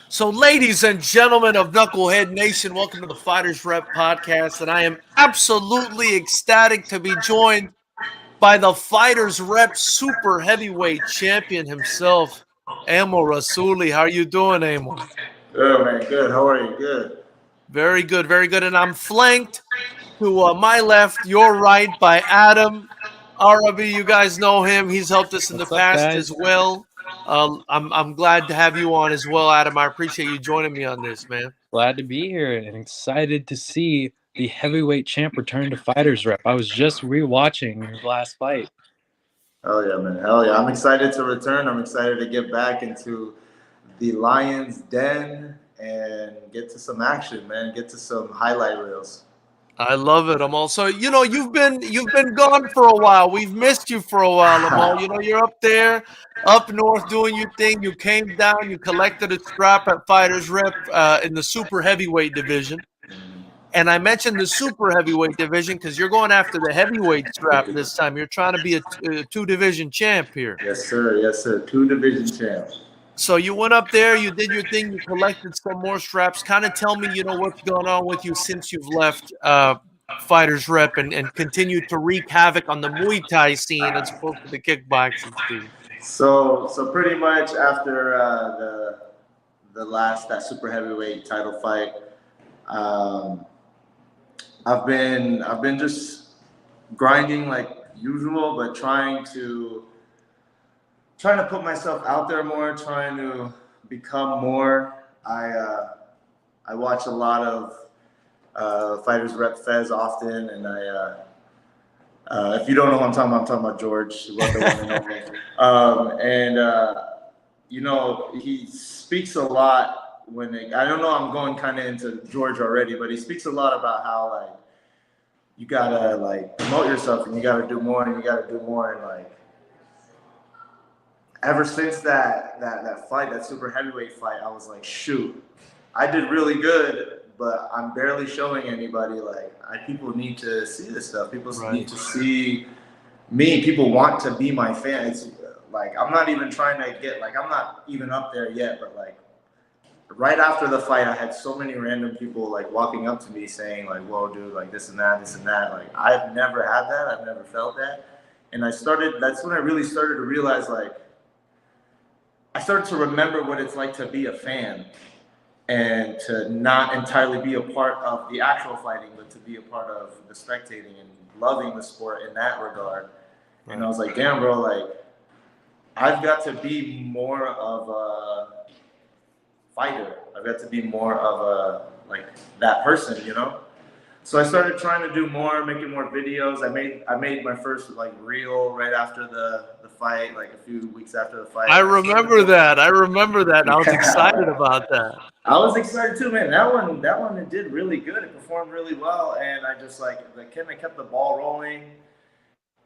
So, ladies and gentlemen of Knucklehead Nation, welcome to the Fighters Rep podcast. And I am absolutely ecstatic to be joined by the Fighters Rep super heavyweight champion himself, Amal Rasooli. How are you doing, Amal? Good, man. Good. How are you? Good. Very good, very good. And I'm flanked to my left, your right, by Adam Arabi. You guys know him. He's helped us in the What's up, past guys? as well. I'm glad to have you on as well, Adam. I appreciate you joining me on this, man. Glad to be here and excited to see the heavyweight champ return to Fighters Rep. I was just rewatching his last fight. Hell yeah, man. Hell yeah. I'm excited to return. I'm excited to get back into the Lion's Den and get to some action, man. Get to some highlight reels. I love it, Amal. So you've been gone for a while. We've missed you for a while, Amal. You're up there, up north, doing your thing. You came down. You collected a strap at Fighters Rep in the super heavyweight division. And I mentioned the super heavyweight division because you're going after the heavyweight strap this time. You're trying to be a two-division champ here. Yes, sir. Yes, sir. 2-division champ. So you went up there, you did your thing, you collected some more straps. Kind of tell me, what's going on with you since you've left Fighters Rep and continued to wreak havoc on the Muay Thai scene as opposed to the kickboxing scene. So pretty much after the last that super heavyweight title fight, I've been just grinding like usual, but trying to put myself out there more, trying to become more. I watch a lot of Fighters Rep Fez often, and if you don't know what I'm talking about George. He speaks a lot I don't know, I'm going kind of into George already, but he speaks a lot about how like you gotta like promote yourself and you gotta do more and you gotta do more, and like ever since that fight, that super heavyweight fight, I was like, shoot, I did really good, but I'm barely showing anybody. Like, people need to see this stuff. People need to see me. People want to be my fan. It's like, I'm not even trying to get, like, I'm not even up there yet, but like, right after the fight, I had so many random people like walking up to me saying like, whoa, dude, like this and that. Like, I've never had that. I've never felt that. And that's when I really started to realize, like, I started to remember what it's like to be a fan and to not entirely be a part of the actual fighting, but to be a part of the spectating and loving the sport in that regard. Right. And I was like, damn, bro, like, I've got to be more of a fighter. I've got to be more of a, like, that person, So I started trying to do more, making more videos. I made my first like reel right after the fight, like a few weeks after the fight. I remember that. I was excited about that. I was excited too, man. That one it did really good. It performed really well, and I just I kept the ball rolling.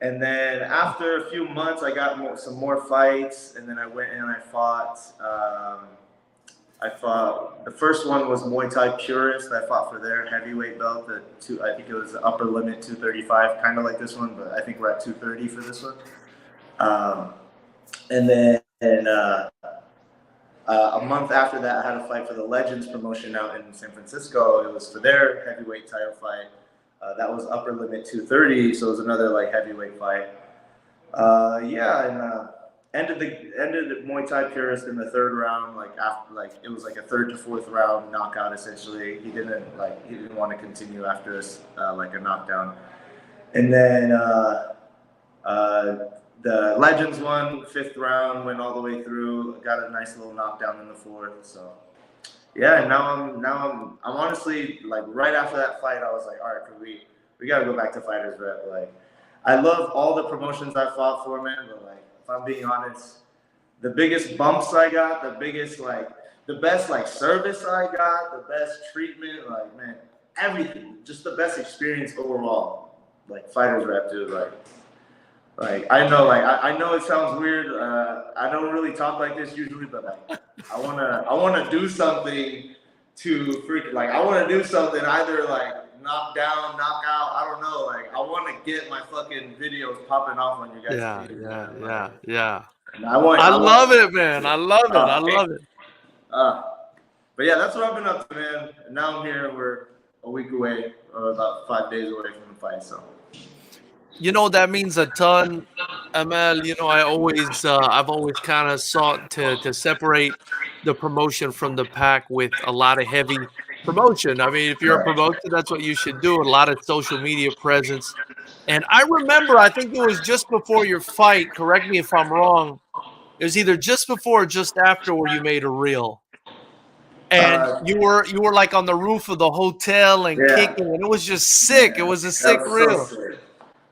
And then after a few months, I got some more fights, and then I went and I fought. The first one was Muay Thai Purist. I fought for their heavyweight belt. I think it was the upper limit 235, kind of like this one, but I think we're at 230 for this one. And then a month after that, I had a fight for the Legends promotion out in San Francisco. It was for their heavyweight title fight. That was upper limit 230, so it was another like heavyweight fight. Ended Muay Thai Purist in the third round, it was like a third to fourth round knockout essentially. He didn't want to continue after a knockdown. And then the Legends won, fifth round, went all the way through, got a nice little knockdown in the fourth. So yeah, and now I'm honestly, like, right after that fight, I was like, all right, we gotta go back to Fighters Rep. Like, I love all the promotions I fought for, man, but like, if I'm being honest, the biggest bumps I got, the best like service I got, the best treatment, like, man, everything, just the best experience overall. Like, Fighters Rep, dude. Like I know it sounds weird. I don't really talk like this usually, but like, I wanna do something I wanna do something either like knock down, knock out. I don't know. Like, I want to get my fucking videos popping off on you guys. Yeah. I love it, man. I love it. But yeah, that's what I've been up to, man. And now I'm here. We're a week away, or about 5 days away from the fight. So. You know, that means a ton, Amal. You know, I've always kind of sought to separate the promotion from the pack with a lot of heavy promotion. I mean, if you're a Right. promoter, that's what you should do. A lot of social media presence. And I remember, I think it was just before your fight. Correct me if I'm wrong. It was either just before or just after where you made a reel. And Uh, you were like on the roof of the hotel and yeah. kicking, and it was just sick. It was a sick That was so reel. sick.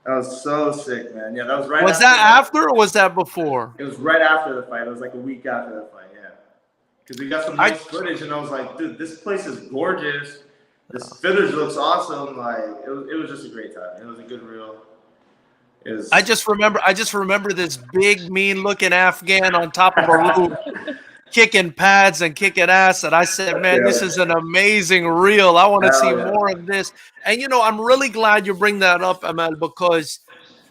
That was so sick, man. Yeah, that was right Was after that after or was that before? It was right after the fight. It was like a week after the fight, yeah. Because we got some nice footage, and I was like, dude, this place is gorgeous. This footage looks awesome. Like, it was just a great time. It was a good reel. It was. I just remember this big, mean-looking Afghan on top of a roof, kicking pads and kicking ass. And I said, man, this is an amazing reel. I want to see more of this. And, you know, I'm really glad you bring that up, Amal, because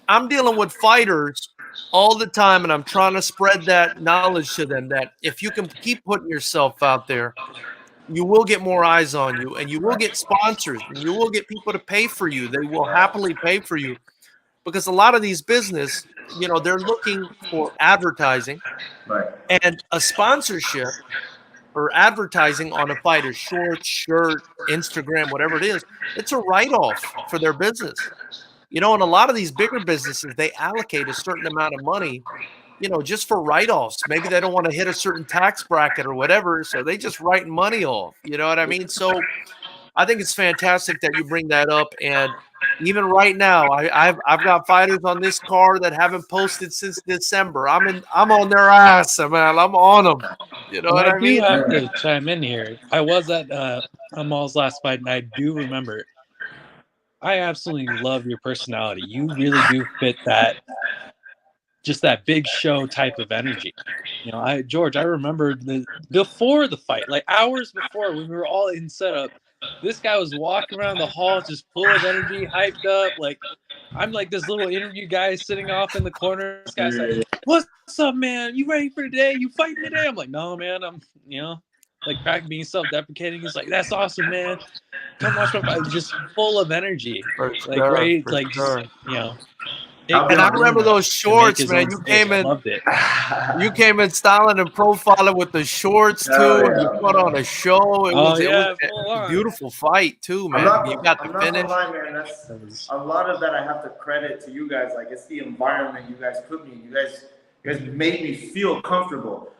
I'm dealing with fighters all the time, and I'm trying to spread that knowledge to them that if you can keep putting yourself out there, you will get more eyes on you, and you will get sponsors, and you will get people to pay for you. They will happily pay for you, because a lot of these business, you know, they're looking for advertising, Right. and a sponsorship or advertising on a fighter's shorts, shirt, Instagram, whatever it is. It's a write-off for their business. You know, and a lot of these bigger businesses, they allocate a certain amount of money, you know, just for write-offs. Maybe they don't want to hit a certain tax bracket or whatever, so they just write money off. You know what I mean? So I think it's fantastic that you bring that up. And even right now, I've got fighters on this card that haven't posted since December. I'm on their ass, man. I'm on them. You know what I I do mean? have to chime in here. I was at Amal's last fight, and I do remember. I absolutely love your personality. You really do fit that, just that big show type of energy. You know, George, I remember before the fight, like hours before, when we were all in setup, this guy was walking around the hall just full of energy, hyped up. Like, I'm like this little interview guy sitting off in the corner. This guy's like, "What's up, man? You ready for today? You fighting today?" I'm like, "No, man. I'm, you know, like being self-deprecating." He's like, "That's awesome, man. Come watch my fight." Just full of energy, like ready, like just, you know. And I remember those shorts, man. You came in, loved it. you came in styling and profiling with the shorts too. And you put on a show. It was a beautiful fight too, man. You got the finish. I'm not gonna lie, man. That's a lot of that I have to credit to you guys. Like, it's the environment you guys put me in. You guys made me feel comfortable.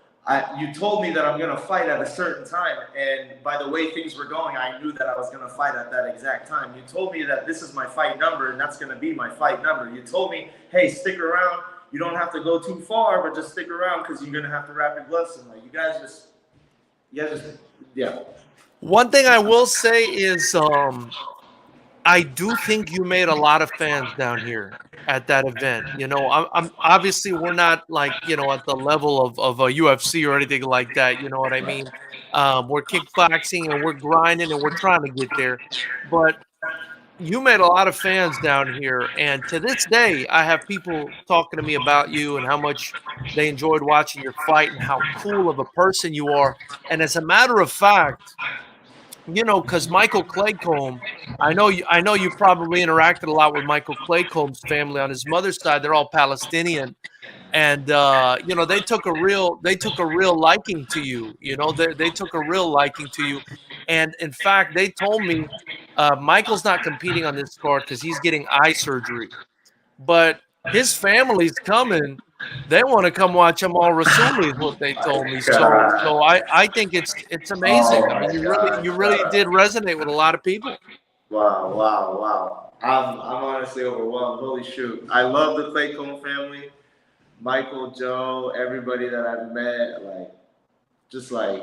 You told me that I'm gonna fight at a certain time, and by the way things were going, I knew that I was gonna fight at that exact time. You told me that this is my fight number, and that's gonna be my fight number. You told me, hey, stick around. You don't have to go too far, but just stick around because you're gonna have to wrap your gloves in. Like, you guys just, yeah. One thing I will say is, I do think you made a lot of fans down here at that event. You know, I'm obviously we're not like, you know, at the level of a UFC or anything like that. You know what I mean? We're kickboxing and we're grinding and we're trying to get there. But you made a lot of fans down here. And to this day, I have people talking to me about you and how much they enjoyed watching your fight and how cool of a person you are. And as a matter of fact, you know, because Michael Claycomb, I know you probably interacted a lot with Michael Claycomb's family on his mother's side. They're all Palestinian, and you know, they took a real liking to you. You know, they took a real liking to you, and in fact, they told me Michael's not competing on this card because he's getting eye surgery, but his family's coming. They want to come watch Amal Rasooli is what they told me. So I think it's amazing. I mean, you really did resonate with a lot of people. Wow. I'm honestly overwhelmed. Holy shoot. I love the Claycomb family. Michael, Joe, everybody that I've met, like, just like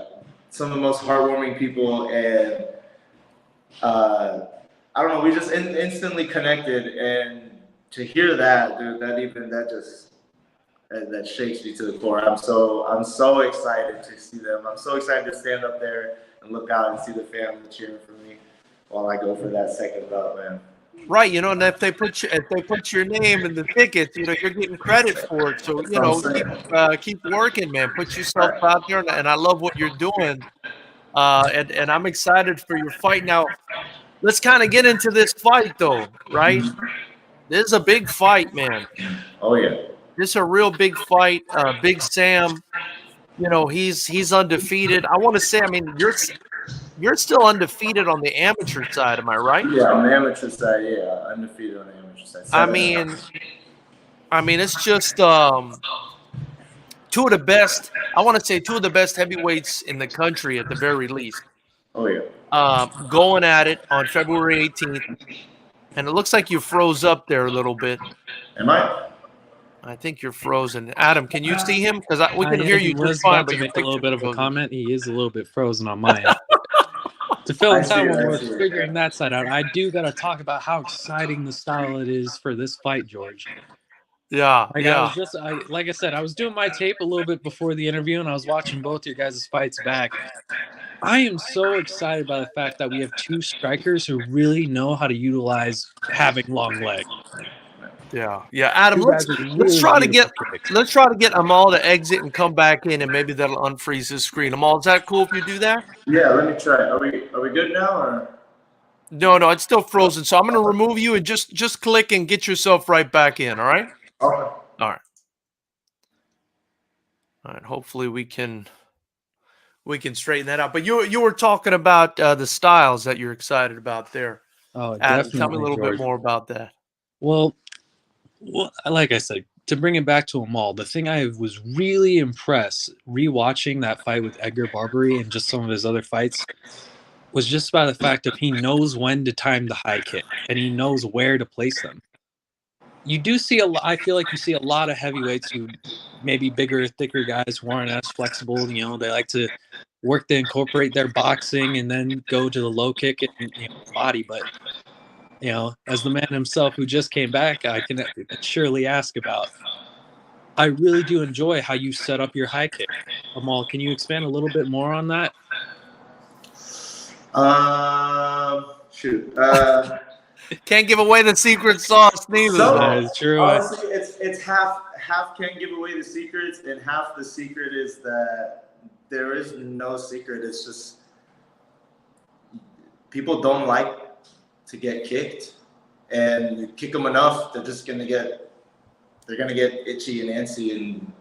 some of the most heartwarming people. And I don't know, we just instantly connected. And to hear that, dude, that shakes me to the core. I'm so excited to see them. I'm so excited to stand up there and look out and see the family cheering for me while I go for that second belt, man. Right, you know, and if they put your name in the tickets, you know, you're getting credit for it. So, That's you what I'm know, saying. keep working, man. Put yourself Right. out there, and I love what you're doing. And I'm excited for your fight. Now, let's kind of get into this fight, though. Right, this is a big fight, man. Oh yeah. This is a real big fight. Big Sam, you know, he's undefeated. I want to say, I mean, you're still undefeated on the amateur side, am I right? Yeah, on the amateur side, yeah, undefeated on the amateur side. I 7-0. mean, it's just two of the best. I want to say two of the best heavyweights in the country at the very least. Oh yeah. Going at it on February 18th, and it looks like you froze up there a little bit. Am I? I think you're frozen. Adam, can you see him? Because we can Yeah, hear he you just was fine, about but to your make a little picture's bit of a frozen. comment. He is a little bit frozen on my end. To fill in I see time it, when I we're see it. figuring that side out, I do got to talk about how exciting the style it is for this fight, George. Yeah, Like yeah. like I said, I was doing my tape a little bit before the interview, and I was watching both your guys' fights back. I am so excited by the fact that we have two strikers who really know how to utilize having long legs. Yeah, yeah. Adam, You let's guys are let's really try to get beautiful kicks. let's try to get Amal to exit and come back in, and maybe that'll unfreeze his screen. Amal, is that cool if you do that? Yeah, let me try. Are we good now or? No, no, it's still frozen. So I'm going to remove you and just click and get yourself right back in. All right. Okay. All right. All right. Hopefully we can straighten that out. But you were talking about the styles that you're excited about there. Oh, Adam, tell me a definitely, little bit George. more about that. Well, like I said, to bring it back to Amal, the thing I was really impressed rewatching that fight with Edgar Barbary and just some of his other fights was just by the fact of he knows when to time the high kick and he knows where to place them. You do see I feel like you see a lot of heavyweights who maybe bigger, thicker guys who aren't as flexible. You know, they like to work to incorporate their boxing and then go to the low kick and body. But you know, as the man himself who just came back, I can surely ask about. I really do enjoy how you set up your high kick. Amal, can you expand a little bit more on that? Shoot. Can't give away the secret sauce neither. So, That is true. honestly, it's half can't give away the secrets, and half the secret is that there is no secret. It's just people don't like to get kicked, and you kick them enough, they're gonna get itchy and antsy, and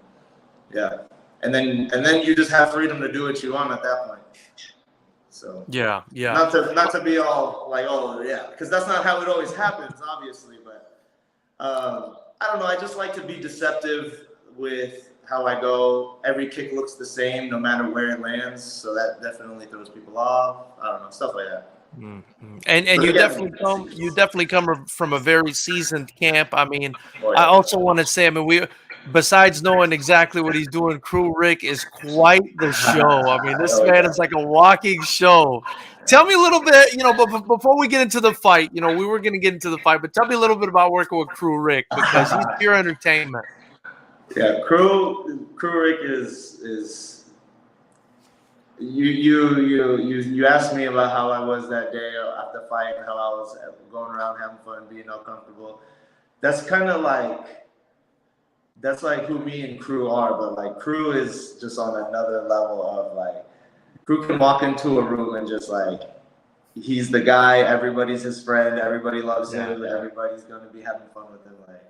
yeah, and then you just have freedom to do what you want at that point. So Yeah, yeah. not to be all like, oh yeah, because that's not how it always happens, obviously. But I don't know. I just like to be deceptive with how I go. Every kick looks the same, no matter where it lands. So that definitely throws people off. I don't know, stuff like that. Mm-hmm. And you definitely come from a very seasoned camp. I mean, Oh, yeah. I also want to say, I mean, besides knowing exactly what he's doing, Crew Rick is quite the show. I mean, this man is like a walking show. Tell me a little bit, you know, but before we get into the fight, you know, we were going to get into the fight, but tell me a little bit about working with Crew Rick because he's pure entertainment. Yeah, Crew Rick is. You asked me about how I was that day after the fight and how I was going around having fun, being uncomfortable. That's kind of like who me and Crew are, but like Crew is just on another level of like Crew can walk into a room and just like he's the guy, everybody's his friend, everybody loves him, everybody's gonna be having fun with him, like,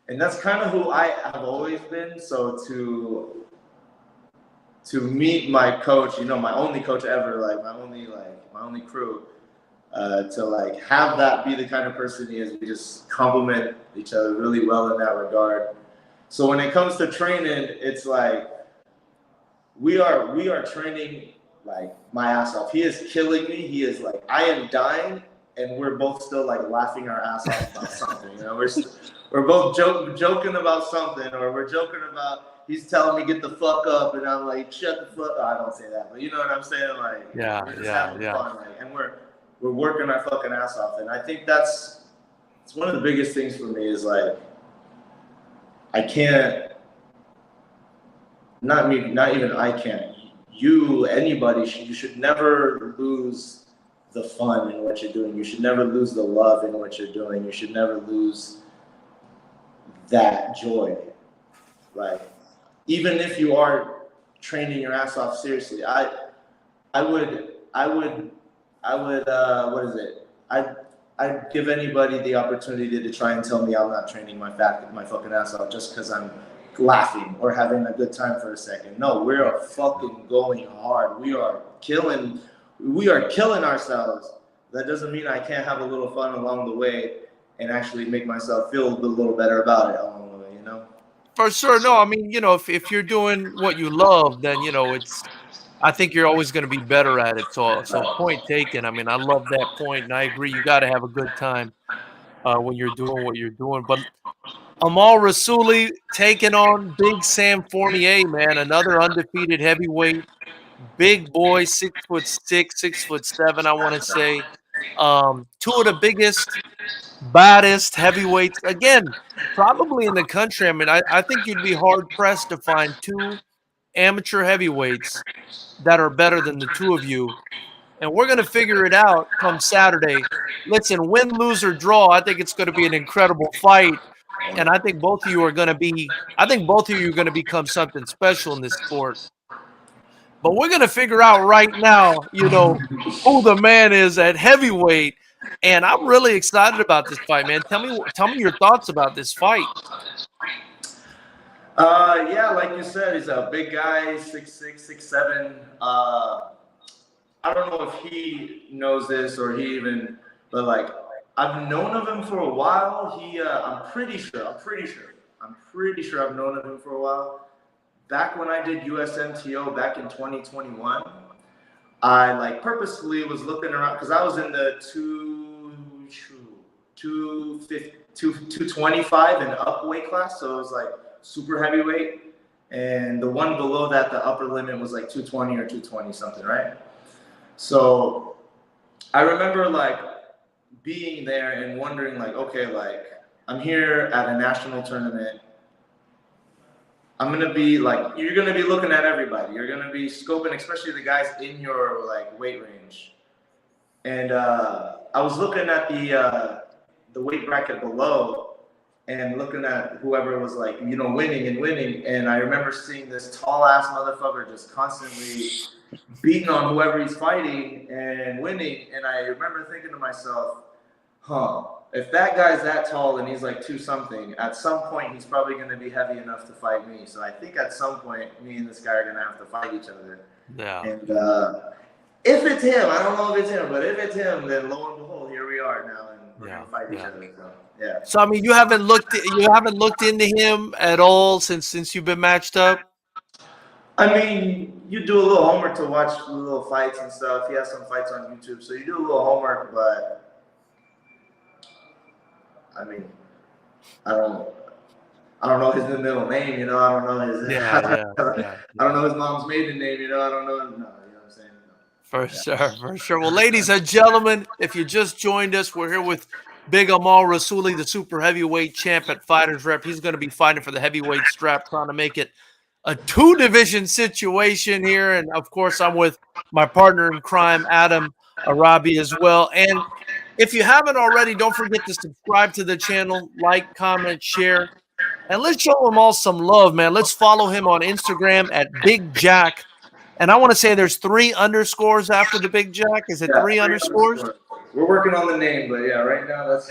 and that's kind of who I have always been. So to meet my coach, you know, my only coach ever, like my only Crew, to like have that be the kind of person he is, we just complement each other really well in that regard. So when it comes to training, it's like we are training like my ass off. He is killing me. He is like, I am dying, and we're both still like laughing our ass off about something. You know, we're both joking about something, or we're joking about. He's telling me get the fuck up, and I'm like, shut the fuck up. I don't say that, but you know what I'm saying? Like, we're just having fun, like, and we're working our fucking ass off. And I think it's one of the biggest things for me is like, I can't, not even I can't. You, anybody, you should never lose the fun in what you're doing. You should never lose the love in what you're doing. You should never lose that joy. Like, even if you are training your ass off seriously, I would, what is it? I'd give anybody the opportunity to try and tell me I'm not training my fucking ass off just because I'm laughing or having a good time for a second. No, we are fucking going hard. We are killing ourselves. That doesn't mean I can't have a little fun along the way and actually make myself feel a little better about it along the way, you know? For sure. No, I mean, if you're doing what you love, then, I think you're always going to be better at it. So point taken. I mean, I love that point, and I agree. You got to have a good time when you're doing what you're doing. But Amal Rasooli taking on Big Sam Fournier, man, another undefeated heavyweight, big boy, 6'6", 6'7", I want to say. Two of the biggest, baddest heavyweights, again, probably in the country. I mean, I think you'd be hard pressed to find two amateur heavyweights that are better than the two of you. And we're going to figure it out come Saturday. Listen, win, lose, or draw, I think it's going to be an incredible fight. And I think both of you are going to become something special in this sport. But we're going to figure out right now, who the man is at heavyweight. And I'm really excited about this fight, man. Tell me your thoughts about this fight. Yeah, like you said, he's a big guy, 6'6", 6'7". I don't know if he knows this or but like, I've known of him for a while. I'm pretty sure I've known of him for a while. Back when I did USMTO back in 2021, I purposefully was looking around because I was in the 225 and up weight class, so it was super heavyweight, and the one below that, the upper limit was 220 or 220 something, right? So I remember being there and wondering okay, I'm here at a national tournament. I'm gonna be you're gonna be looking at everybody. You're gonna be scoping, especially the guys in your weight range. And I was looking at the weight bracket below and looking at whoever was winning. And I remember seeing this tall ass motherfucker just constantly beating on whoever he's fighting and winning. And I remember thinking to myself, if that guy's that tall and he's 2 something, at some point he's probably going to be heavy enough to fight me. So I think at some point me and this guy are going to have to fight each other. Yeah. And if it's him, I don't know if it's him, but if it's him, then lo and behold, here we are now, and we're going to fight each other. So, yeah. So I mean, you haven't looked into him at all since you've been matched up? I mean, you do a little homework to watch the little fights and stuff. He has some fights on YouTube, so you do a little homework, but I mean, I don't know his middle name, I don't know his I don't know his mom's maiden name, I don't know, you know what I'm saying? For sure. Well, ladies and gentlemen, if you just joined us, we're here with Big Amal Rasooli, the super heavyweight champ at FightersRep. He's going to be fighting for the heavyweight strap, trying to make it a 2-division situation here. And of course, I'm with my partner in crime, Adam Arabi, as well. And if you haven't already, don't forget to subscribe to the channel, like, comment, share, and let's show him all some love, man. Let's follow him on Instagram at Big Jack. And I want to say there's 3 underscores after the Big Jack. Is it 3 underscores? We're working on the name, but yeah, right now that's.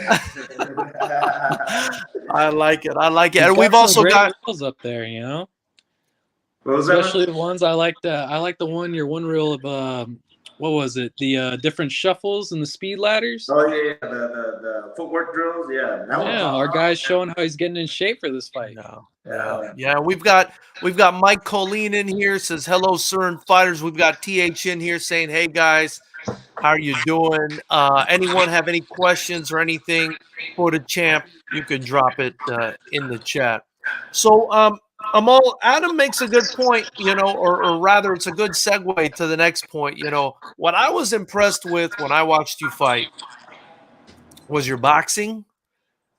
I like it. And we've also got reels up there, What was especially that? the ones I like the one, your one reel of what was it? The different shuffles and the speed ladders. Oh yeah, the footwork drills. Yeah, Our guy's showing how he's getting in shape for this fight. Yeah. We've got Mike Colleen in here, says hello, sir, and fighters. We've got TH in here saying, hey guys, how are you doing? Anyone have any questions or anything for the champ? You can drop it in the chat. So Amal, Adam makes a good point, or rather it's a good segue to the next point. What I was impressed with when I watched you fight was your boxing,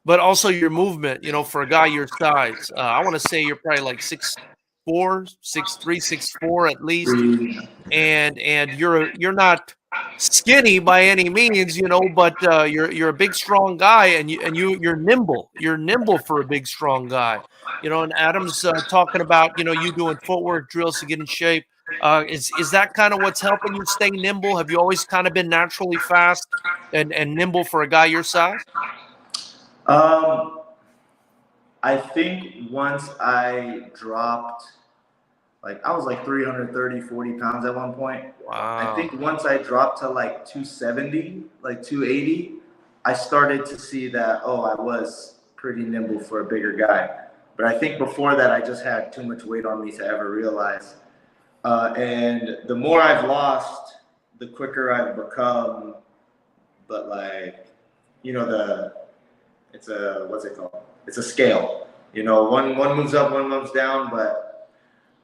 but also your movement, for a guy your size. I want to say you're probably 6'4", 6'3", 6'4" at least. And you're not skinny by any means, you know, but you're a big, strong guy, and you're nimble. You're nimble for a big, strong guy. You know, and Adam's talking about, you know, you doing footwork drills to get in shape. Is that kind of what's helping you stay nimble? Have you always kind of been naturally fast and nimble for a guy your size? Um, I think once I dropped, like I was like 330, 40 pounds at one point. Wow. I think once I dropped to like 270, like 280, I started to see that, oh, I was pretty nimble for a bigger guy. But I think before that, I just had too much weight on me to ever realize. And the more I've lost, the quicker I've become. But like, you know, it's a, what's it called? It's a scale. You know, one moves up, one moves down, but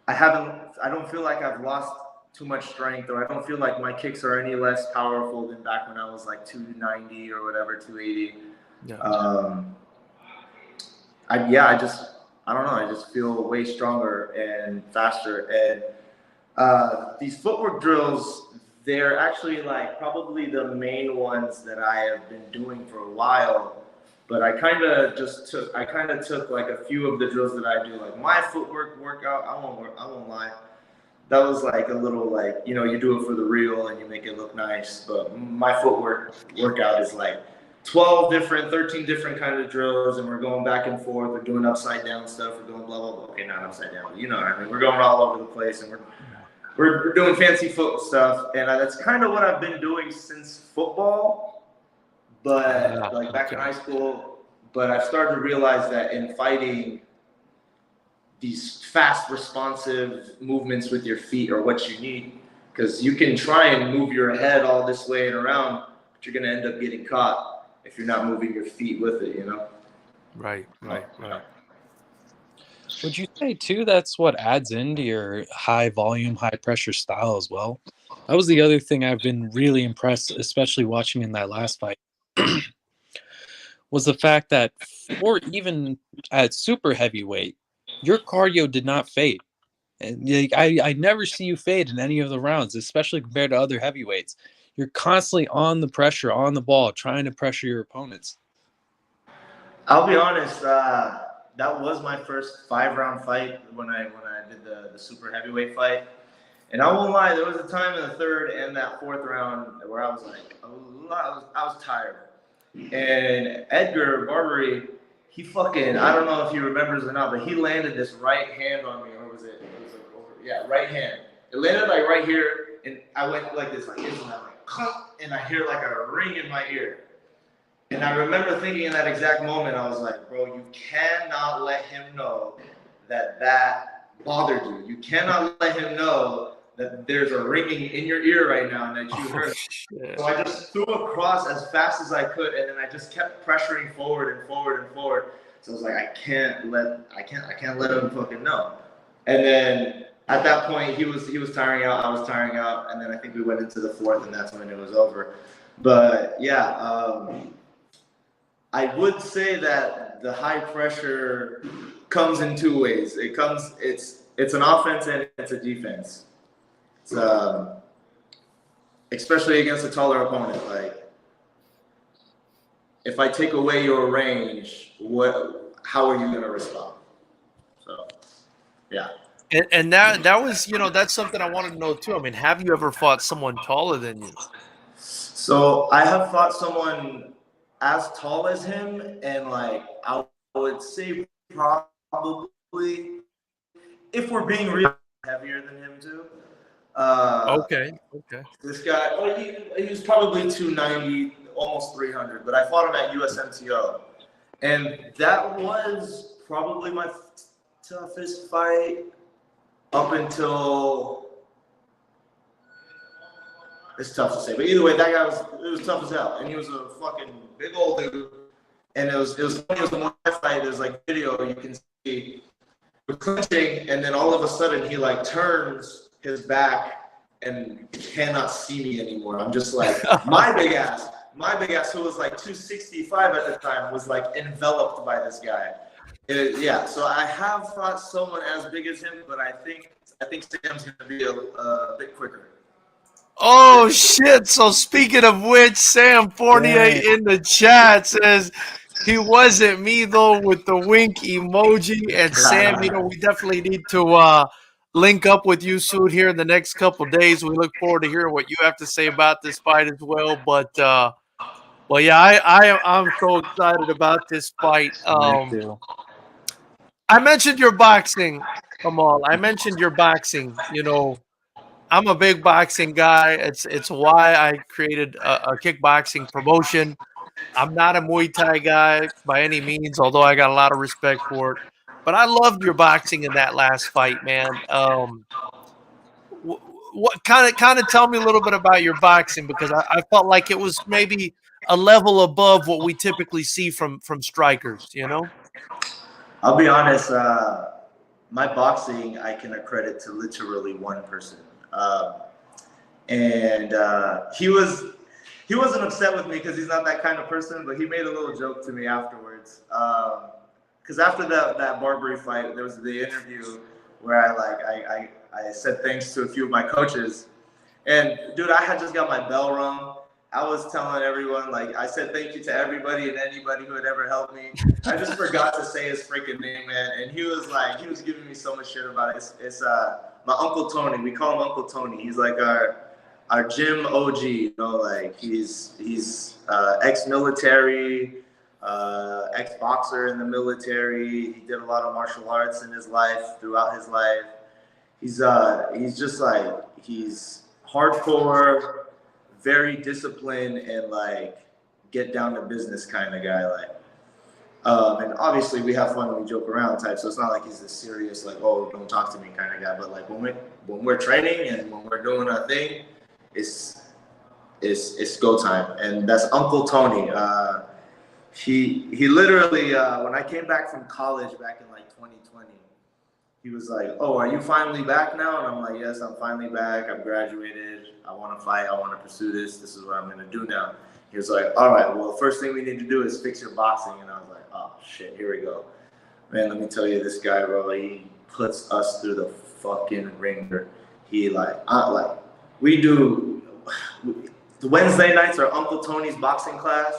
I don't feel like I've lost too much strength, or I don't feel like my kicks are any less powerful than back when I was like 290 or whatever, 280. Yeah. I don't know. I just feel way stronger and faster. And these footwork drills, they're actually like probably the main ones that I have been doing for a while. But I kind of took like a few of the drills that I do, like my footwork workout. I won't lie. That was like a little, like, you know, you do it for the real and you make it look nice. But my footwork workout is like 13 different kind of drills, and we're going back and forth. We're doing upside down stuff. We're doing blah blah blah. Okay, not upside down, but you know what I mean. We're going all over the place, and we're doing fancy foot stuff, and that's kind of what I've been doing since football. But like back in high school, but I've started to realize that in fighting, these fast, responsive movements with your feet are what you need, because you can try and move your head all this way and around, but you're going to end up getting caught if you're not moving your feet with it, you know? Right. Would you say too that's what adds into your high volume, high pressure style as well? That was the other thing I've been really impressed, especially watching in that last fight, was the fact that, or even at super heavyweight, your cardio did not fade. And like, I never see you fade in any of the rounds, especially compared to other heavyweights. You're constantly on the pressure, on the ball, trying to pressure your opponents. I'll be honest, that was my first 5-round fight when I did the super heavyweight fight. And I won't lie, there was a time in the third and that fourth round where I was like, I was tired. And Edgar Barbary, he fucking, I don't know if he remembers or not, but he landed this right hand on me, or was it like over, yeah, right hand. It landed like right here, and I went like this, and I'm like, and I hear like a ring in my ear. And I remember thinking in that exact moment, I was like, bro, you cannot let him know that bothered you. You cannot let him know that there's a ringing in your ear right now and that you heard it. So I just threw across as fast as I could, and then I just kept pressuring forward and forward and forward. So I was like, I can't let him fucking know. And then at that point, he was tiring out, I was tiring out, and then I think we went into the fourth, and that's when it was over. But yeah, I would say that the high pressure comes in two ways. It's an offense and it's a defense. It's, especially against a taller opponent. Like, if I take away your range, how are you going to respond? So, yeah. And that was, you know, that's something I wanted to know too. I mean, have you ever fought someone taller than you? So I have fought someone as tall as him, and like I would say probably, if we're being real, heavier than him too. Okay. This guy, he was probably 290, almost 300, but I fought him at USMTO, and that was probably my toughest fight up until. It's tough to say, but either way, that guy it was tough as hell, and he was a fucking big old dude. And it was the more fight. There's like video you can see we're clinching, and then all of a sudden he like turns his back and cannot see me anymore. I'm just like my big ass, who was like 265 at the time, was like enveloped by this guy. Yeah, so I have fought someone as big as him, but I think Sam's gonna be a bit quicker. Oh shit! So speaking of which, Sam Fournier in the chat says he wasn't me though with the wink emoji. And Sam, you know, we definitely need to link up with you soon here in the next couple days. We look forward to hearing what you have to say about this fight as well. But yeah, I'm so excited about this fight. Me too. I mentioned your boxing, Amal. I mentioned your boxing. You know, I'm a big boxing guy. It's why I created a kickboxing promotion. I'm not a Muay Thai guy by any means, although I got a lot of respect for it. But I loved your boxing in that last fight, man. What kind of tell me a little bit about your boxing, because I felt like it was maybe a level above what we typically see from strikers. You know. I'll be honest. My boxing, I can accredit to literally one person, and he wasn't upset with me because he's not that kind of person. But he made a little joke to me afterwards. Because after that Barbary fight, there was the interview where I said thanks to a few of my coaches, and dude, I had just got my bell rung. I was telling everyone, like, I said thank you to everybody and anybody who had ever helped me. I just forgot to say his freaking name, man. And he was giving me so much shit about it. It's my Uncle Tony. We call him Uncle Tony. He's like our gym OG. You know, like he's ex-military, ex-boxer in the military. He did a lot of martial arts in his life, throughout his life. He's just like, he's hardcore, very disciplined, and like get down to business kind of guy. Like, and obviously we have fun and we joke around type. So it's not like he's this serious, like, oh, don't talk to me kind of guy. But like when we're training and when we're doing our thing, it's go time. And that's Uncle Tony. He literally when I came back from college back in like 2020. He was like, oh, are you finally back now? And I'm like, yes, I'm finally back. I've graduated. I want to fight. I want to pursue this. This is what I'm going to do now. He was like, all right, well, the first thing we need to do is fix your boxing. And I was like, oh, shit, here we go. Man, let me tell you, this guy, bro, he puts us through the fucking ringer. He we do, the Wednesday nights are Uncle Tony's boxing class.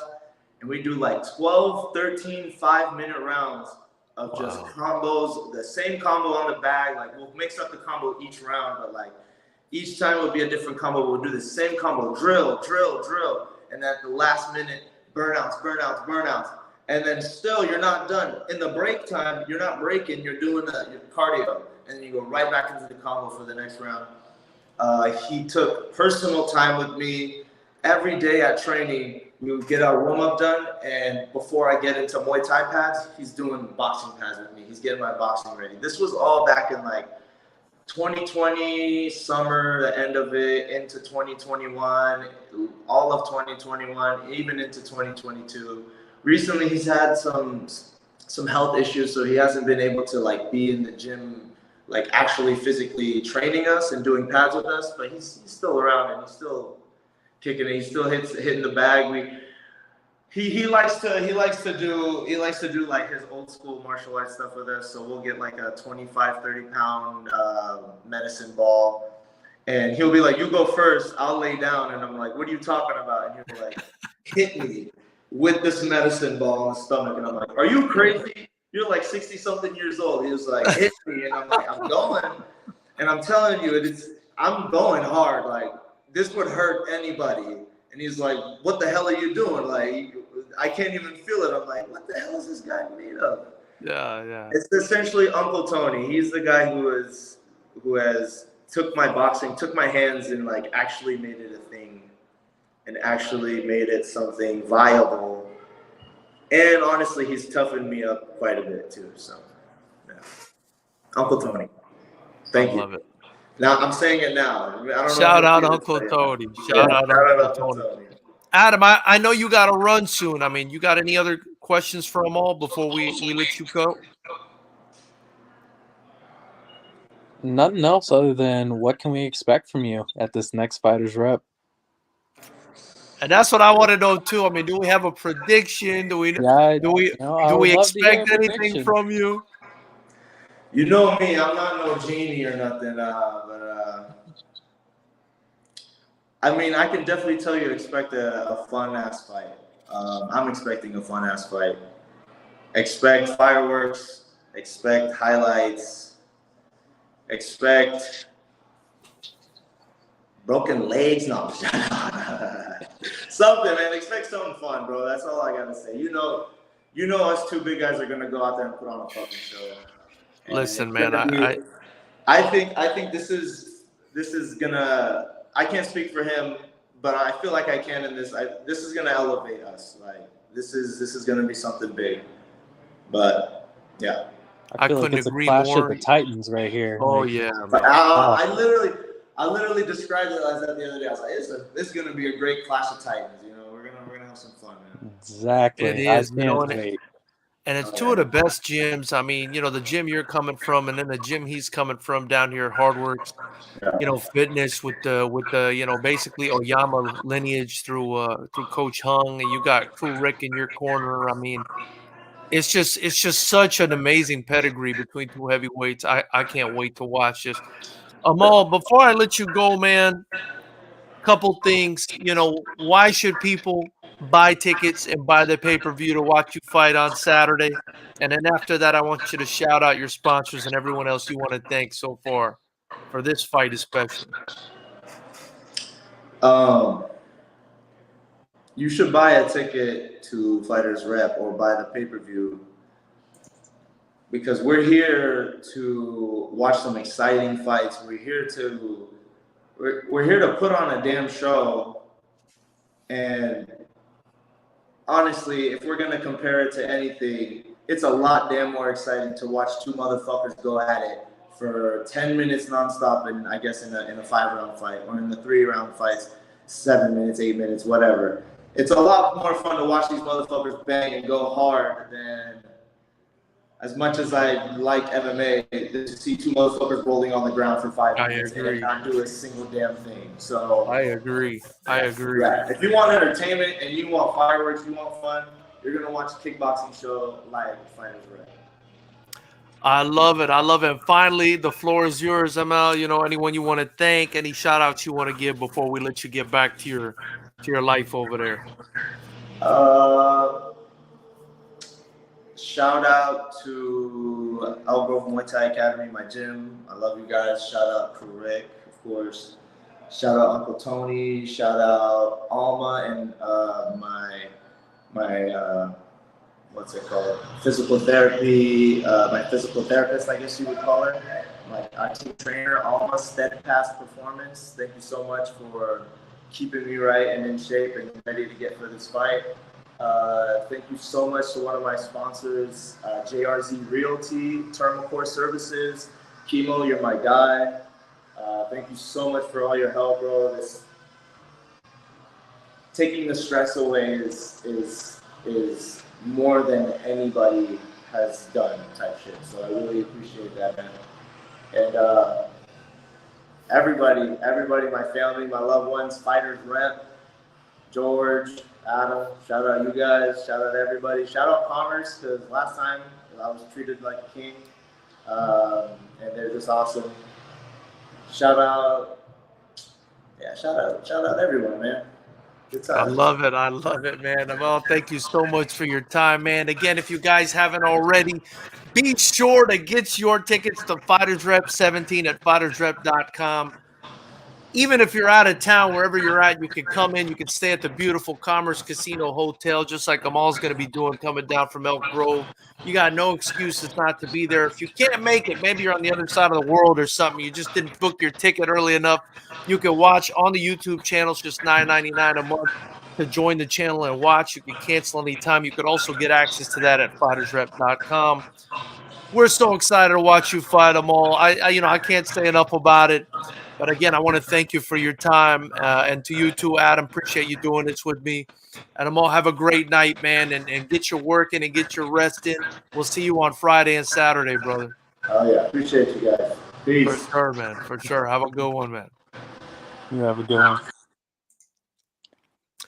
And we do like 12, 13, 5-minute rounds of just combos, the same combo on the bag. Like, we'll mix up the combo each round, but like each time will be a different combo. We'll do the same combo, drill. And at the last minute, burnouts. And then still, you're not done. In the break time, you're not breaking, you're doing your cardio. And then you go right back into the combo for the next round. He took personal time with me every day at training. We would get our warm-up done, and before I get into Muay Thai pads, he's doing boxing pads with me. He's getting my boxing ready. This was all back in like 2020, summer, the end of it, into 2021, all of 2021, even into 2022. Recently, he's had some health issues, so he hasn't been able to like be in the gym, like actually physically training us and doing pads with us, but he's still around and he's still kicking it. He still hitting the bag. He likes to do like his old school martial arts stuff with us. So we'll get like a 25, 30 pound medicine ball, and he'll be like, "You go first. I'll lay down." And I'm like, "What are you talking about?" And he'll be like, "Hit me with this medicine ball in the stomach." And I'm like, "Are you crazy? You're like 60 something years old." He was like, "Hit me," and I'm like, "I'm going," and I'm telling you, I'm going hard. Like, this would hurt anybody. And he's like, "What the hell are you doing? Like, I can't even feel it." I'm like, "What the hell is this guy made of?" Yeah. It's essentially Uncle Tony. He's the guy who has took my hands and like actually made it a thing, and actually made it something viable. And honestly, he's toughened me up quite a bit too. So, yeah. Uncle Tony. Thank you. Love it. Now I'm saying it now. I don't Shout know out Uncle Tony. Shout out Uncle Tony. Adam, I know you got to run soon. I mean, you got any other questions for them all before we let you go? Nothing else other than what can we expect from you at this next FightersRep? And that's what I want to know too. I mean, do we have a prediction? Do we expect anything from you? You know me, I'm not no genie or nothing, but I mean, I can definitely tell you expect a fun-ass fight. I'm expecting a fun-ass fight. Expect fireworks, expect highlights, expect broken legs. No, something, man. Expect something fun, bro. That's all I gotta say. You know, us two big guys are gonna go out there and put on a fucking show. And Listen, it's man, gonna be, I think this is gonna. I can't speak for him, but I feel like I can in this. This is gonna elevate us. Like this is gonna be something big. But yeah, I feel like couldn't it's a agree clash of more. the Titans right here. Oh Like, yeah, but man. I literally described it as that the other day. I was like, this is gonna be a great clash of Titans. You know, we're gonna have some fun, man. exactly. It I is, can't wait. and it's Oh, two yeah. of the best gyms. I mean, you know, the gym you're coming from, and then the gym he's coming from down here, Hardworks. Yeah. You know, fitness with the you know, basically Oyama lineage through Coach Hung, and you got Crew Rick in your corner. I mean, it's just such an amazing pedigree between two heavyweights. I can't wait to watch this. Amal, before I let you go, man, couple things. You know, why should people buy tickets and buy the pay-per-view to watch you fight on Saturday? And then after that, I want you to shout out your sponsors and everyone else you want to thank so far for this fight, especially. You should buy a ticket to FightersRep or buy the pay-per-view because we're here to watch some exciting fights. We're here to put on a damn show. And honestly, if we're gonna compare it to anything, it's a lot damn more exciting to watch two motherfuckers go at it for 10 minutes nonstop, and I guess in a 5-round fight or in the 3-round fights, 7 minutes, 8 minutes, whatever. It's a lot more fun to watch these motherfuckers bang and go hard than, as much as I like MMA, to see two motherfuckers rolling on the ground for 5 minutes and not do a single damn thing. So I agree. yeah, if you want entertainment and you want fireworks, you want fun, you're gonna watch a kickboxing show live at FightersRep. I love it. And finally, the floor is yours, Amal. You know, anyone you want to thank, any shout outs you want to give before we let you get back to your life over there. Shout out to Elgrove Muay Thai Academy, my gym. I love you guys. Shout out to Rick, of course. Shout out Uncle Tony. Shout out Alma and my what's it called? Physical therapy. My physical therapist, I guess you would call her. Our team trainer, Alma Steadfast Performance. Thank you so much for keeping me right and in shape and ready to get for this fight. Thank you so much to one of my sponsors, JRZ Realty, Thermal Core Services. Chemo, you're my guy. Thank you so much for all your help, bro. Taking the stress away is more than anybody has done type shit. So I really appreciate that, man. And everybody, my family, my loved ones, FightersRep, George, Adam, shout out you guys, shout out everybody, shout out Commerce, because last time I was treated like a king, and they're just awesome. Shout out everyone, man. Good time. I love it, man. Amal, thank you so much for your time, man. Again, if you guys haven't already, be sure to get your tickets to FightersRep 17 at FightersRep.com. Even if you're out of town, wherever you're at, you can come in. You can stay at the beautiful Commerce Casino Hotel, just like Amal's going to be doing coming down from Elk Grove. You got no excuses not to be there. If you can't make it, maybe you're on the other side of the world or something, you just didn't book your ticket early enough, you can watch on the YouTube channel. It's just $9.99 a month to join the channel and watch. You can cancel anytime. You could also get access to that at FightersRep.com. We're so excited to watch you fight, Amal. I can't say enough about it. But again, I want to thank you for your time, and to you too, Adam. Appreciate you doing this with me. And Amal, have a great night, man, and get your work in and get your rest in. We'll see you on Friday and Saturday, brother. Oh yeah, appreciate you guys. Peace. For sure, man. For sure. Have a good one, man. You have a good one.